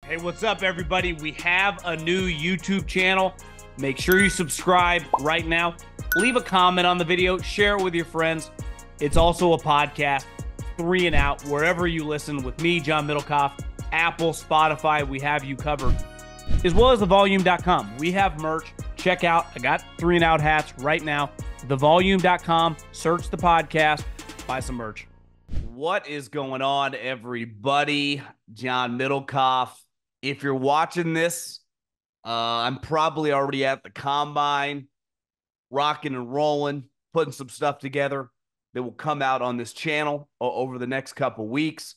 Hey, what's up, everybody? We have a new YouTube channel. Make sure you subscribe right now. Leave a comment on the video. Share it with your friends. It's also a podcast, 3 and Out, wherever you listen with me, John Middlekauff, Apple, Spotify. We have you covered, as well as thevolume.com. We have merch. Check out. I got 3 and Out hats right now. Thevolume.com. Search the podcast. Buy some merch. What is going on, everybody? John Middlekauff. If you're watching this, I'm probably already at the combine, rocking and rolling, putting some stuff together that will come out on this channel over the next couple weeks.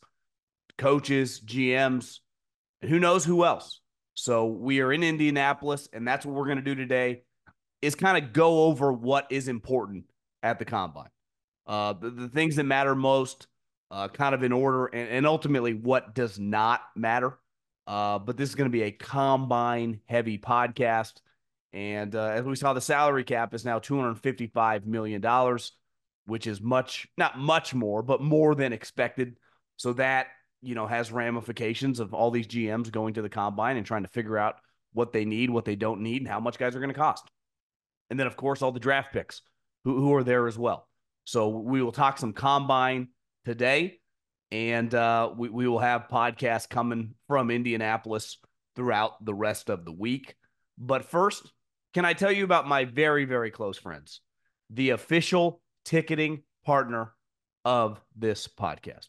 Coaches, GMs, and who knows who else. So we are in Indianapolis, and that's what we're going to do today, is kind of go over what is important at the combine. The things that matter most, kind of in order, and ultimately what does not matter. But this is going to be a combine-heavy podcast. And as we saw, the salary cap is now $255 million, which is not much more, but more than expected. So that, has ramifications of all these GMs going to the combine and trying to figure out what they need, what they don't need, and how much guys are going to cost. And then, of course, all the draft picks who are there as well. So we will talk some combine today. And we will have podcasts coming from Indianapolis throughout the rest of the week. But first, can I tell you about my very, very close friends, the official ticketing partner of this podcast?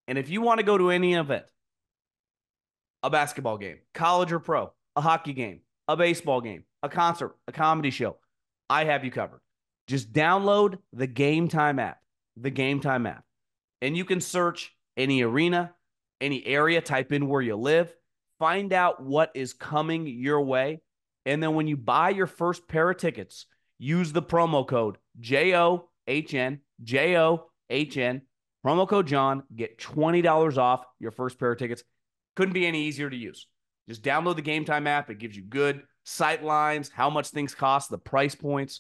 And if you want to go to any event, a basketball game, college or pro, a hockey game, a baseball game, a concert, a comedy show, I have you covered. Just download the Game Time app, and you can search any arena, any area, type in where you live, find out what is coming your way. And then when you buy your first pair of tickets, use the promo code JOHN, promo code John, get $20 off your first pair of tickets. Couldn't be any easier to use. Just download the Game Time app. It gives you good sight lines, how much things cost, the price points,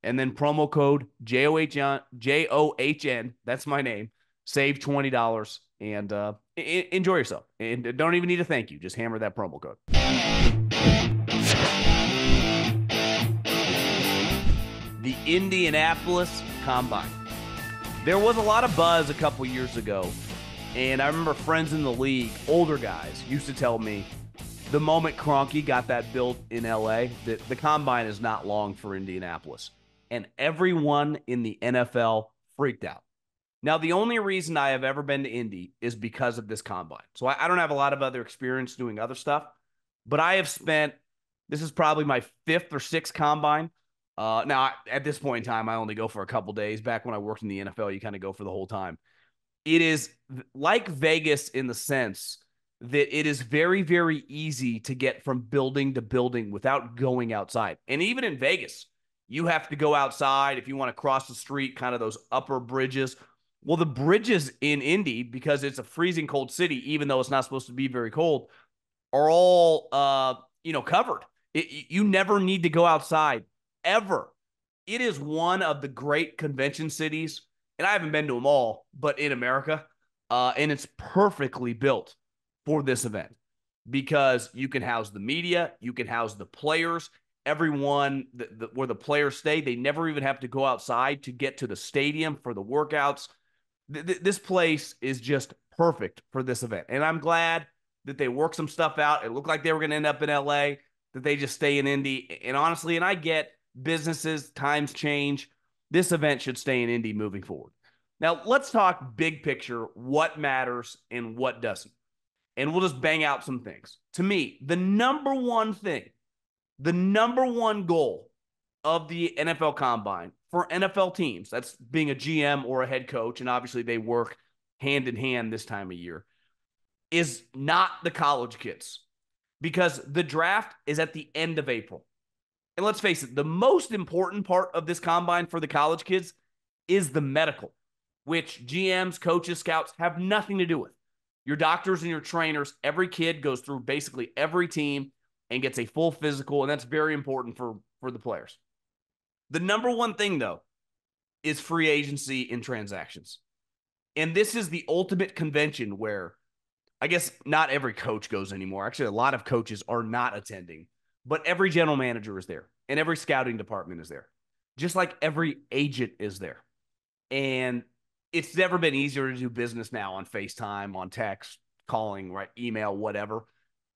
and then promo code JOHN, that's my name. Save $20 and enjoy yourself. And don't even need a thank you. Just hammer that promo code. The Indianapolis Combine. There was a lot of buzz a couple years ago, and I remember friends in the league, older guys, used to tell me the moment Kroenke got that built in L.A., that the Combine is not long for Indianapolis. And everyone in the NFL freaked out. Now, the only reason I have ever been to Indy is because of this combine. So I don't have a lot of other experience doing other stuff, but I have this is probably my 5th or 6th combine. Now, at this point in time, I only go for a couple days. Back when I worked in the NFL, you kind of go for the whole time. It is like Vegas in the sense that it is very, very easy to get from building to building without going outside. And even in Vegas, you have to go outside if you want to cross the street, kind of those upper bridges. Well, the bridges in Indy, because it's a freezing cold city, even though it's not supposed to be very cold, are all, covered. You never need to go outside, ever. It is one of the great convention cities, and I haven't been to them all, but in America, and it's perfectly built for this event because you can house the media, you can house the players, everyone where the players stay. They never even have to go outside to get to the stadium for the workouts. This place is just perfect for this event. And I'm glad that they worked some stuff out. It looked like they were going to end up in LA, that they just stay in Indy. And honestly, and I get businesses, times change. This event should stay in Indy moving forward. Now, let's talk big picture, what matters and what doesn't. And we'll just bang out some things. To me, the number one goal of the NFL Combine for NFL teams, that's being a GM or a head coach, and obviously they work hand in hand this time of year, is not the college kids, because the draft is at the end of April. And let's face it, the most important part of this combine for the college kids is the medical, which GMs, coaches, scouts have nothing to do with. Your doctors and your trainers, every kid goes through basically every team and gets a full physical, and that's very important for the players. The number one thing, though, is free agency and transactions. And this is the ultimate convention where I guess not every coach goes anymore. Actually, a lot of coaches are not attending, but every general manager is there and every scouting department is there, just like every agent is there. And it's never been easier to do business now on FaceTime, on text, calling, right, email, whatever.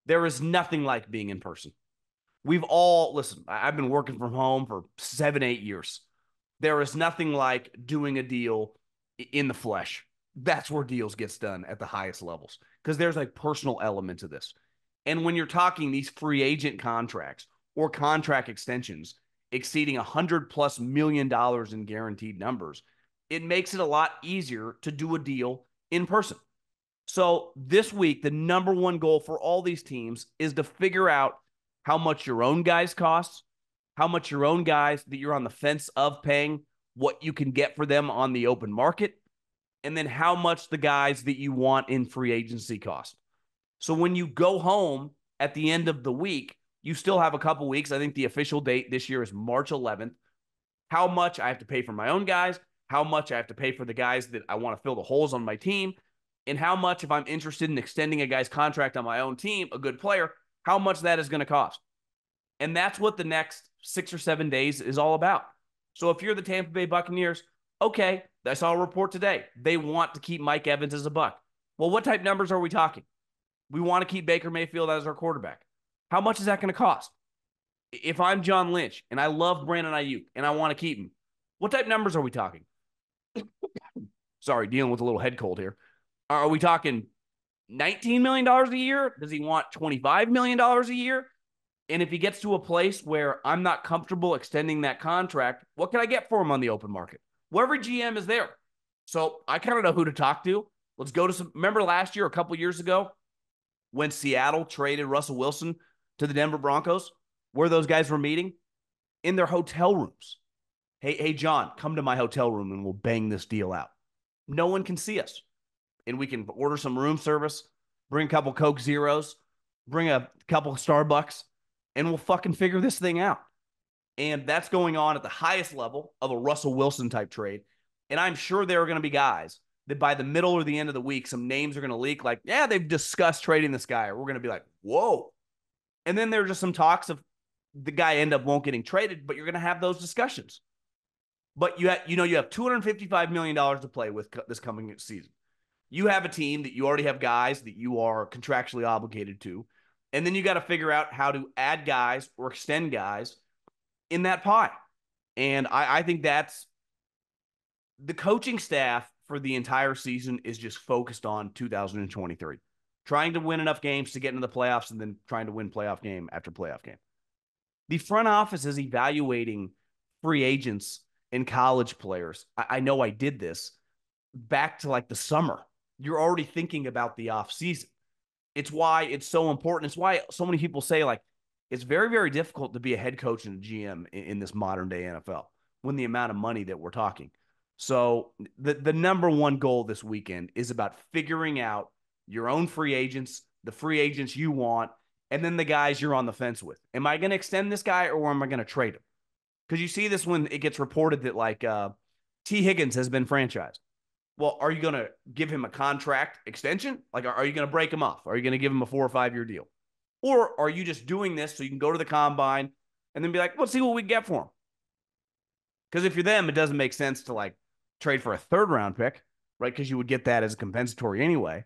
There is nothing like being in person. We've all, listen, I've been working from home for 7, 8 years. There is nothing like doing a deal in the flesh. That's where deals gets done at the highest levels because there's a personal element to this. And when you're talking these free agent contracts or contract extensions exceeding $100+ million in guaranteed numbers, it makes it a lot easier to do a deal in person. So this week, the number one goal for all these teams is to figure out how much your own guys cost, how much your own guys that you're on the fence of paying, what you can get for them on the open market, and then how much the guys that you want in free agency cost. So when you go home at the end of the week, you still have a couple weeks. I think the official date this year is March 11th. How much I have to pay for my own guys, how much I have to pay for the guys that I want to fill the holes on my team, and how much, if I'm interested in extending a guy's contract on my own team, a good player, how much that is going to cost. And that's what the next 6 or 7 days is all about. So if you're the Tampa Bay Buccaneers, okay, I saw a report today. They want to keep Mike Evans as a Buck. Well, what type numbers are we talking? We want to keep Baker Mayfield as our quarterback. How much is that going to cost? If I'm John Lynch and I love Brandon Ayuk and I want to keep him, what type numbers are we talking? Sorry, dealing with a little head cold here. Are we talking $19 million a year? Does he want $25 million a year? And if he gets to a place where I'm not comfortable extending that contract, what can I get for him on the open market? Well, every GM is there. So I kind of know who to talk to. Let's go to some. Remember last year, a couple years ago, when Seattle traded Russell Wilson to the Denver Broncos, where those guys were meeting? In their hotel rooms. Hey, John, come to my hotel room and we'll bang this deal out. No one can see us. And we can order some room service, bring a couple Coke Zeros, bring a couple Starbucks, and we'll fucking figure this thing out. And that's going on at the highest level of a Russell Wilson type trade. And I'm sure there are going to be guys that by the middle or the end of the week, some names are going to leak like, yeah, they've discussed trading this guy. Or we're going to be like, whoa. And then there are just some talks of the guy end up won't getting traded, but you're going to have those discussions. But you have $255 million to play with this coming season. You have a team that you already have guys that you are contractually obligated to. And then you got to figure out how to add guys or extend guys in that pie. And I think that's the coaching staff for the entire season is just focused on 2023, trying to win enough games to get into the playoffs and then trying to win playoff game after playoff game. The front office is evaluating free agents and college players. I know I did this back to like the summer. You're already thinking about the offseason. It's why it's so important. It's why so many people say like it's very, very difficult to be a head coach and a GM in this modern day NFL when the amount of money that we're talking. So the number one goal this weekend is about figuring out your own free agents, the free agents you want, and then the guys you're on the fence with. Am I going to extend this guy or am I going to trade him? Because you see this when it gets reported that like Tee Higgins has been franchised. Well, are you going to give him a contract extension? Like, are you going to break him off? Are you going to give him a 4 or 5 year deal? Or are you just doing this so you can go to the combine and then be like, let's see what we get for him? Because if you're them, it doesn't make sense to like trade for a 3rd round pick, right? Because you would get that as a compensatory anyway.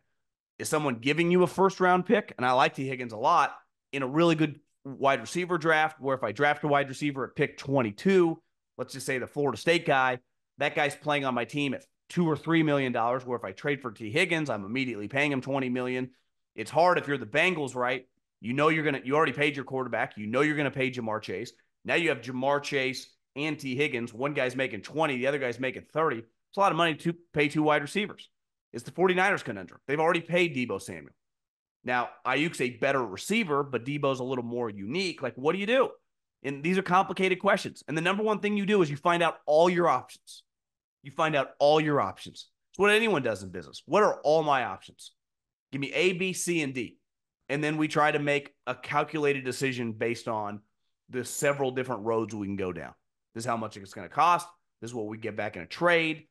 Is someone giving you a 1st round pick? And I like Tee Higgins a lot in a really good wide receiver draft where if I draft a wide receiver at pick 22, let's just say the Florida State guy, that guy's playing on my team at $2 or $3 million, where if I trade for Tee Higgins, I'm immediately paying him $20 million. It's hard if you're the Bengals, right? You already paid your quarterback. You know you're going to pay Jamar Chase. Now you have Jamar Chase and Tee Higgins. One guy's making 20, the other guy's making 30. It's a lot of money to pay 2 wide receivers. It's the 49ers conundrum. They've already paid Deebo Samuel. Now, Ayuk's a better receiver, but Deebo's a little more unique. Like, what do you do? And these are complicated questions. And the number one thing you do is you find out all your options. You find out all your options. It's what anyone does in business. What are all my options? Give me A, B, C, and D. And then we try to make a calculated decision based on the several different roads we can go down. This is how much it's going to cost. This is what we get back in a trade.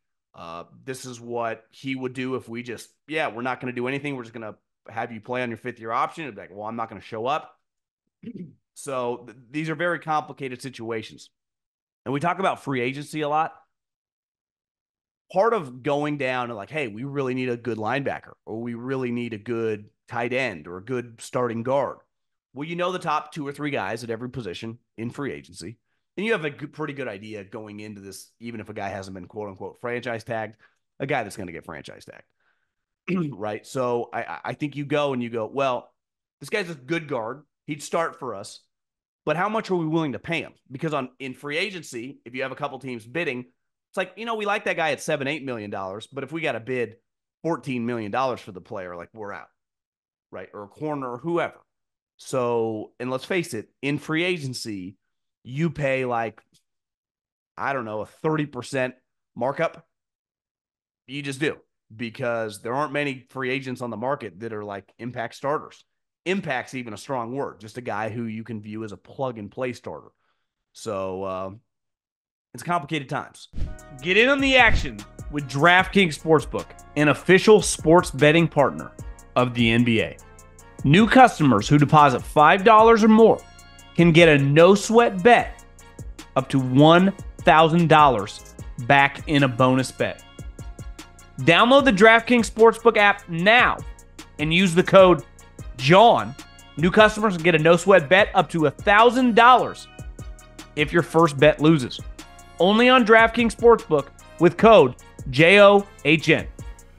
This is what he would do if we we're not going to do anything. We're just going to have you play on your 5th-year option. It'd be like, well, I'm not going to show up. So these are very complicated situations. And we talk about free agency a lot. Part of going down and like, hey, we really need a good linebacker, or we really need a good tight end, or a good starting guard. Well, you know the top 2 or 3 guys at every position in free agency, and you have a pretty good idea going into this, even if a guy hasn't been quote unquote franchise tagged, a guy that's going to get franchise tagged, right? So I think you go and you go, well, this guy's a good guard. He'd start for us, but how much are we willing to pay him? Because in free agency, if you have a couple teams bidding, it's like, we like that guy at $7-8 million, but if we got to bid $14 million for the player, like, we're out, right? Or a corner or whoever. So, and let's face it, in free agency, you pay like, I don't know, a 30% markup. You just do, because there aren't many free agents on the market that are like impact starters. Impact's even a strong word, just a guy who you can view as a plug and play starter. So, it's complicated times. Get in on the action with DraftKings Sportsbook, an official sports betting partner of the NBA. New customers who deposit $5 or more can get a no-sweat bet up to $1,000 back in a bonus bet. Download the DraftKings Sportsbook app now and use the code JOHN. New customers can get a no-sweat bet up to $1,000 if your first bet loses. Only on DraftKings Sportsbook with code JOHN.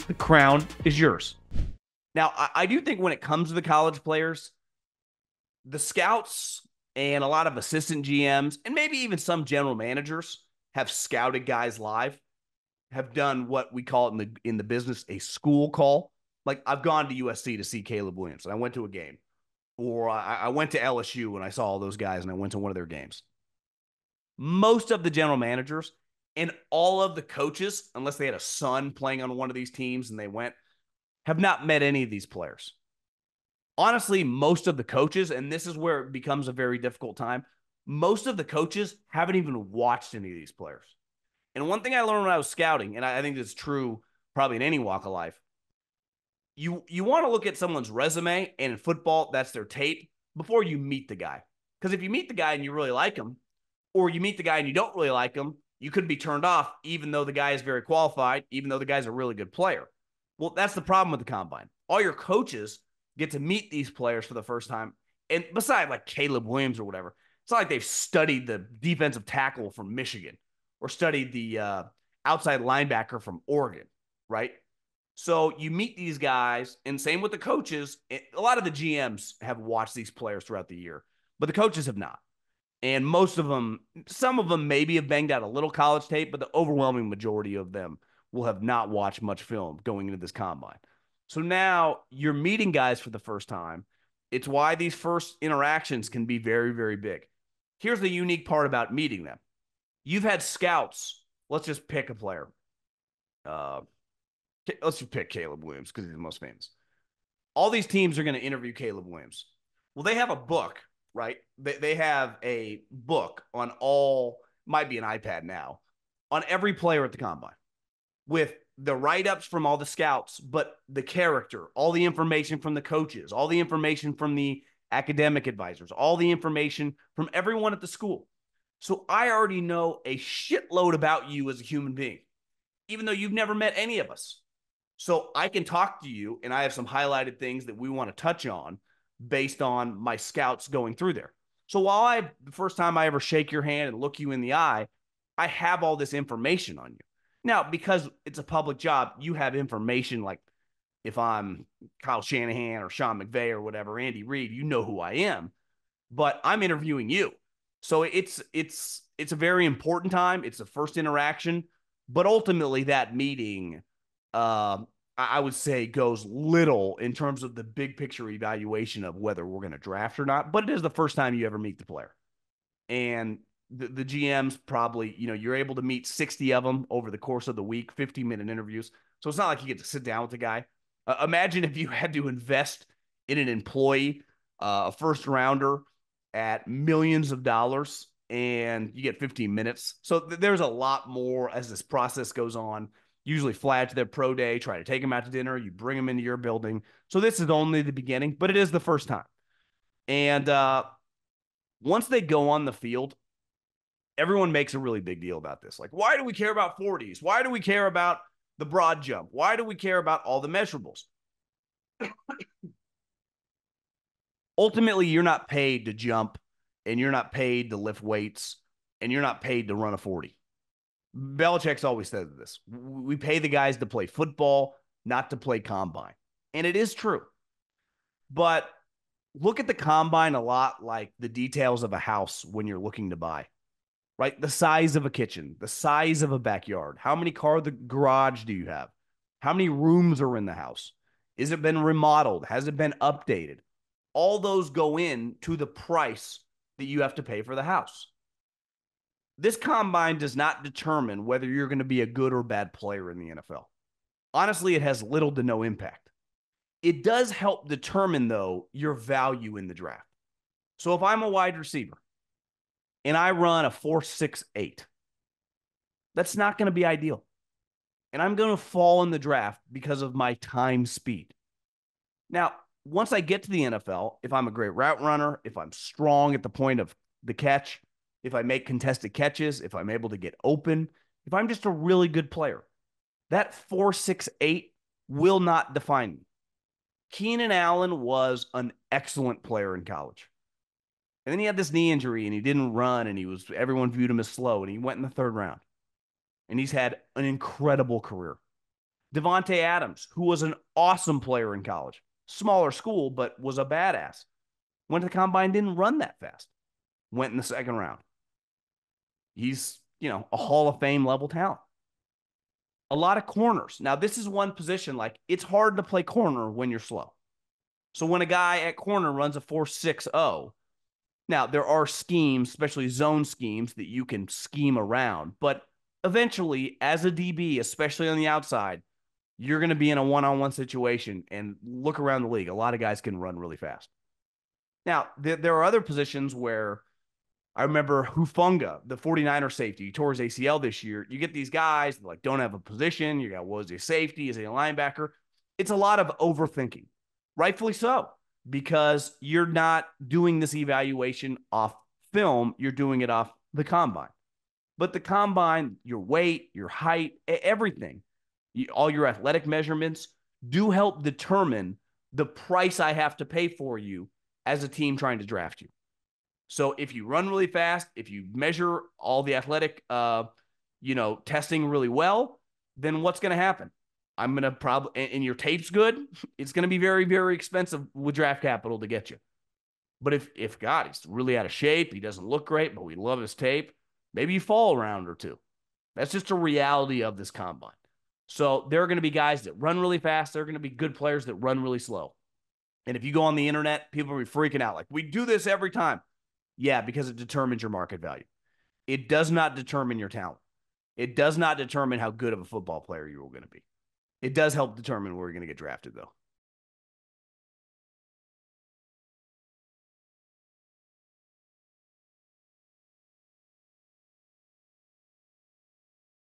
The crown is yours. Now, I do think when it comes to the college players, the scouts and a lot of assistant GMs and maybe even some general managers have scouted guys live, have done what we call it in the business a school call. Like, I've gone to USC to see Caleb Williams, and I went to a game. Or I went to LSU and I saw all those guys, and I went to one of their games. Most of the general managers and all of the coaches, unless they had a son playing on one of these teams and they went, have not met any of these players. Honestly, most of the coaches, and this is where it becomes a very difficult time, most of the coaches haven't even watched any of these players. And one thing I learned when I was scouting, and I think it's true probably in any walk of life, you want to look at someone's resume, and in football, that's their tape, before you meet the guy. Because if you meet the guy and you really like him, or you meet the guy and you don't really like him, you could be turned off, even though the guy is very qualified, even though the guy's a really good player. Well, that's the problem with the combine. All your coaches get to meet these players for the first time. And besides like Caleb Williams or whatever, it's not like they've studied the defensive tackle from Michigan or studied the outside linebacker from Oregon, right? So you meet these guys, and same with the coaches. A lot of the GMs have watched these players throughout the year, but the coaches have not. And most of them, some of them maybe have banged out a little college tape, but the overwhelming majority of them will have not watched much film going into this combine. So now you're meeting guys for the first time. It's why these first interactions can be very, very big. Here's the unique part about meeting them. You've had scouts. Let's just pick a player. Let's just pick Caleb Williams because he's the most famous. All these teams are going to interview Caleb Williams. Well, they have a book, right? They have a book on all, might be an iPad now, on every player at the combine with the write-ups from all the scouts, but the character, all the information from the coaches, all the information from the academic advisors, all the information from everyone at the school. So I already know a shitload about you as a human being, even though you've never met any of us. So I can talk to you, and I have some highlighted things that we want to touch on based on my scouts going through there. So while the first time I ever shake your hand and look you in the eye, I have all this information on you. Now, because it's a public job, you have information like if I'm Kyle Shanahan or Sean McVay or whatever, Andy Reid, you know who I am, but I'm interviewing you. So it's a very important time. It's the first interaction, but ultimately that meeting, I would say goes little in terms of the big picture evaluation of whether we're going to draft or not, but it is the first time you ever meet the player. And the GMs probably, you're able to meet 60 of them over the course of the week, 15-minute interviews. So it's not like you get to sit down with the guy. Imagine if you had to invest in an employee, a first rounder at millions of dollars, and you get 15 minutes. So there's a lot more as this process goes on. usually fly to their pro day, try to take them out to dinner. You bring them into your building. So this is only the beginning, but it is the first time. And once they go on the field, everyone makes a really big deal about this. Like, why do we care about 40s? Why do we care about the broad jump? Why do we care about all the measurables? Ultimately, you're not paid to jump, and you're not paid to lift weights, and you're not paid to run a 40. Belichick's always said this. We pay the guys to play football, not to play combine. And it is true. But look at the combine a lot like the details of a house when you're looking to buy, right? The size of a kitchen, the size of a backyard. How many car the garage do you have? How many rooms are in the house? Is it been remodeled? Has it been updated? All those go in to the price that you have to pay for the house. This combine does not determine whether you're going to be a good or bad player in the NFL. Honestly, it has little to no impact. It does help determine, though, your value in the draft. So if I'm a wide receiver and I run a 4.68, that's not going to be ideal. And I'm going to fall in the draft because of my time speed. Now, once I get to the NFL, if I'm a great route runner, if I'm strong at the point of the catch, if I make contested catches, if I'm able to get open, if I'm just a really good player, that 4.68 will not define me. Keenan Allen was an excellent player in college. And then he had this knee injury and he didn't run and everyone viewed him as slow and he went in the third round. And he's had an incredible career. Devontae Adams, who was an awesome player in college, smaller school, but was a badass. Went to the combine, didn't run that fast. Went in the second round. He's, a Hall of Fame level talent. A lot of corners. Now, this is one position, like, it's hard to play corner when you're slow. So when a guy at corner runs a 4.60, now there are schemes, especially zone schemes, that you can scheme around. But eventually, as a DB, especially on the outside, you're going to be in a one-on-one situation and look around the league. A lot of guys can run really fast. Now, there are other positions where I remember Hufanga, the 49er safety, he tore his ACL this year. You get these guys that don't have a position. You got, is he a safety? Is he a linebacker? It's a lot of overthinking, rightfully so, because you're not doing this evaluation off film. You're doing it off the combine. But the combine, your weight, your height, everything, all your athletic measurements do help determine the price I have to pay for you as a team trying to draft you. So if you run really fast, if you measure all the athletic, testing really well, then what's going to happen? I'm going to probably, and your tape's good, it's going to be very, very expensive with draft capital to get you. But if God, he's really out of shape, he doesn't look great, but we love his tape, maybe you fall a round or two. That's just a reality of this combine. So there are going to be guys that run really fast. There are going to be good players that run really slow. And if you go on the internet, people will be freaking out. Like, we do this every time. Yeah, because it determines your market value. It does not determine your talent. It does not determine how good of a football player you're going to be. It does help determine where you're going to get drafted, though.